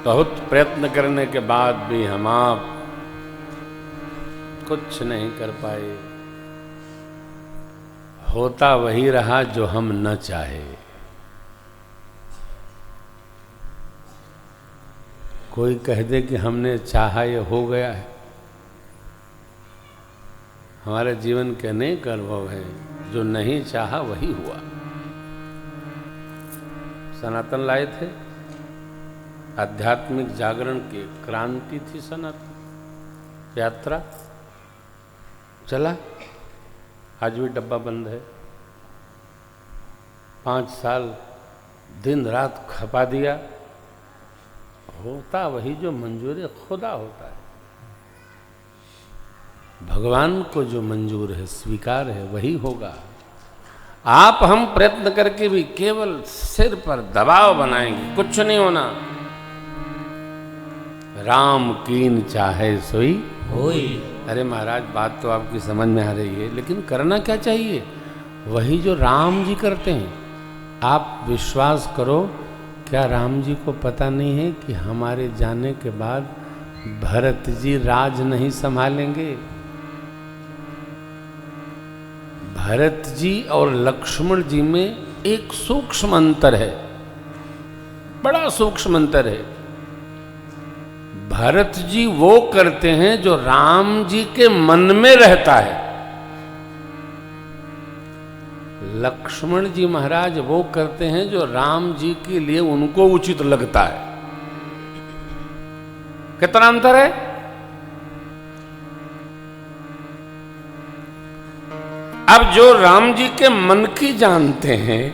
बहुत प्रयत्न करने के बाद भी हम आप कुछ नहीं कर पाए। होता वही रहा जो हम न चाहे। कोई कह दे कि हमने चाहा ये हो गया है। हमारे जीवन के अनेक अनुभव हैं, जो नहीं चाहा वही हुआ। सनातन लाए थे, आध्यात्मिक जागरण की क्रांति थी सनातन यात्रा, चला, आज भी डब्बा बंद है। 5 साल दिन रात खपा दिया। होता वही जो मंजूर खुदा होता है। भगवान को जो मंजूर है, स्वीकार है, वही होगा। आप हम प्रयत्न करके भी केवल सिर पर दबाव बनाएंगे, कुछ नहीं होना। राम कीन चाहे सोई होई। अरे महाराज, बात तो आपकी समझ में आ रही है, लेकिन करना क्या चाहिए? वही जो राम जी करते हैं। आप विश्वास करो, क्या राम जी को पता नहीं है कि हमारे जाने के बाद भरत जी राज नहीं संभालेंगे? भरत जी और लक्ष्मण जी में एक सूक्ष्म अंतर है, बड़ा सूक्ष्म अंतर है। भरत जी वो करते हैं जो राम जी के मन में रहता है। लक्ष्मण जी महाराज वो करते हैं जो राम जी के लिए उनको उचित लगता है। कितना अंतर है? अब जो राम जी के मन की जानते हैं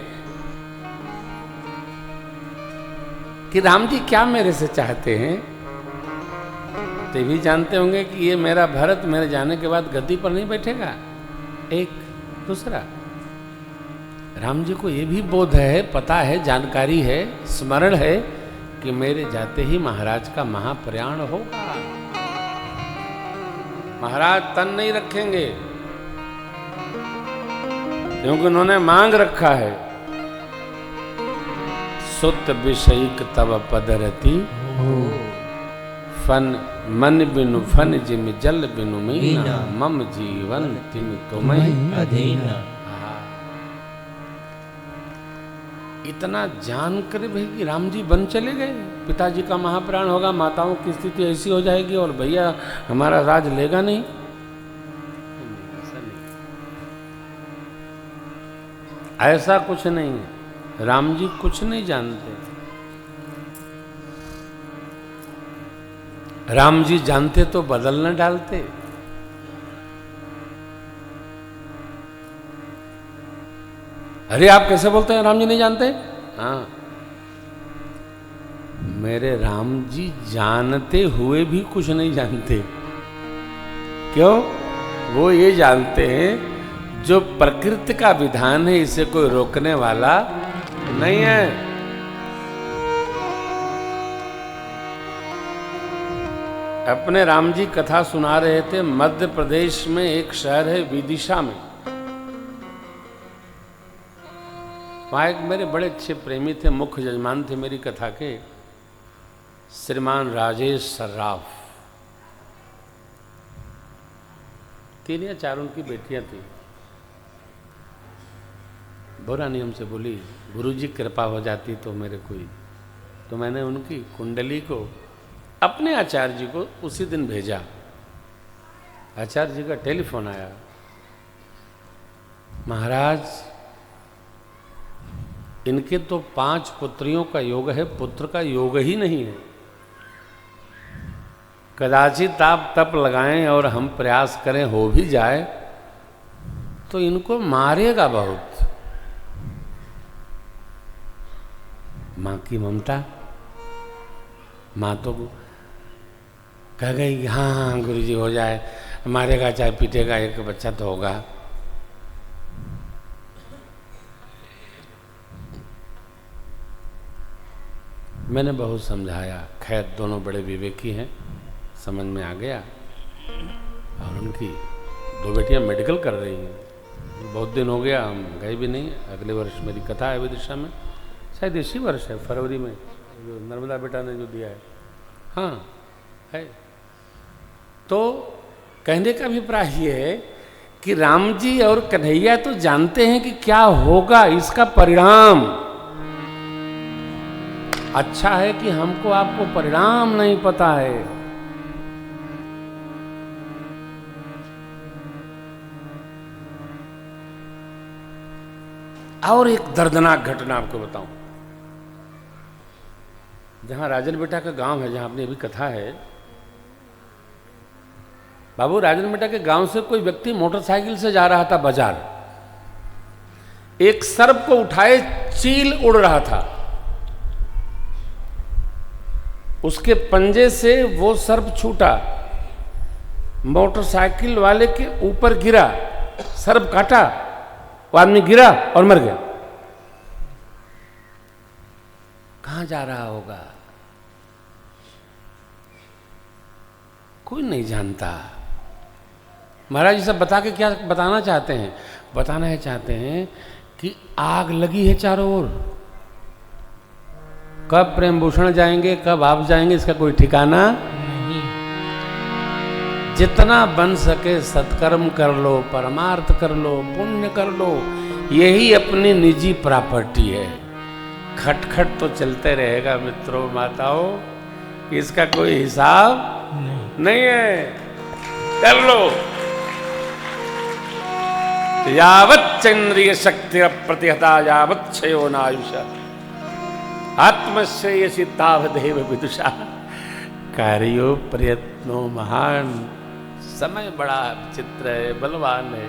कि राम जी क्या मेरे से चाहते हैं, तो भी जानते होंगे कि ये मेरा भरत मेरे जाने के बाद गद्दी पर नहीं बैठेगा। एक दूसरा, राम जी को ये भी बोध है, पता है, जानकारी है, स्मरण है कि मेरे जाते ही महाराज का महाप्रयाण होगा। महाराज तन नहीं रखेंगे, क्योंकि उन्होंने मांग रखा है, सुत विषयिक तब पदरती फन मन बिनु फन जिम जल बिनु मीना मम जीवन तिम तुम्हें अधीना। इतना जानकर भी कि राम जी बन चले गए, पिताजी का महाप्राण होगा, माताओं की स्थिति ऐसी हो जाएगी और भैया हमारा राज लेगा नहीं। ऐसा कुछ नहीं है। राम जी कुछ नहीं जानते। राम जी जानते तो बदल न डालते। अरे आप कैसे बोलते हैं राम जी नहीं जानते? हाँ, मेरे राम जी जानते हुए भी कुछ नहीं जानते। क्यों? वो ये जानते हैं जो प्रकृति का विधान है, इसे कोई रोकने वाला नहीं है। अपने राम जी कथा सुना रहे थे। मध्य प्रदेश में एक शहर है विदिशा में, वहाँ एक मेरे बड़े अच्छे प्रेमी थे, मुख्य यजमान थे मेरी कथा के, श्रीमान राजेश सर्राफ। 3 या 4 उनकी बेटियां थी। बुरा नहीं हमसे बोली, गुरुजी कृपा हो जाती तो मेरे कोई, तो मैंने उनकी कुंडली को अपने आचार्य जी को उसी दिन भेजा। आचार्य जी का टेलीफोन आया, महाराज इनके तो 5 पुत्रियों का योग है, पुत्र का योग ही नहीं है। कदाचित आप तप लगाएं और हम प्रयास करें हो भी जाए तो इनको मारेगा बहुत। माँ की ममता, माँ तो कह गई हाँ हाँ गुरुजी हो जाए, मारेगा चाहे पीटेगा, एक बच्चा तो होगा। मैंने बहुत समझाया, खैर दोनों बड़े विवेकी हैं, समझ में आ गया। और उनकी 2 बेटियां मेडिकल कर रही हैं। बहुत दिन हो गया हम गए भी नहीं। अगले वर्ष मेरी कथा है विदिशा में, शायद इसी वर्ष है, फरवरी में, जो नर्मदा बेटा ने जो दिया है। हाँ है। तो कहने का अभिप्राय ये है कि राम जी और कन्हैया तो जानते हैं कि क्या होगा इसका परिणाम। अच्छा है कि हमको आपको परिणाम नहीं पता है। और एक दर्दनाक घटना आपको बताऊं। जहां राजन बेटा का गांव है, जहां अपनी अभी कथा है, बाबू राजन बेटा के गांव से कोई व्यक्ति मोटरसाइकिल से जा रहा था बाजार। एक सर्प को उठाए चील उड़ रहा था, उसके पंजे से वो सर्प छूटा, मोटरसाइकिल वाले के ऊपर गिरा, सर्प काटा, वो आदमी गिरा और मर गया। कहां जा रहा होगा कोई नहीं जानता। महाराज जी सब बता के क्या बताना चाहते हैं? बताना है चाहते हैं कि आग लगी है चारों ओर। कब प्रेम भूषण जाएंगे, कब आप जाएंगे, इसका कोई ठिकाना नहीं। जितना बन सके सत्कर्म कर लो, परमार्थ कर लो, पुण्य कर लो, यही अपनी निजी प्रॉपर्टी है। खटखट तो चलते रहेगा मित्रों माताओं, इसका कोई हिसाब नहीं है। कर लो। यावत् चंद्रिय शक्ति प्रतिहता यावत् क्षयो नायुष आत्मश्रेयसी तावदेव विदुषा कार्यो प्रयत्नो महान। समय बड़ा चित्र है, बलवान है।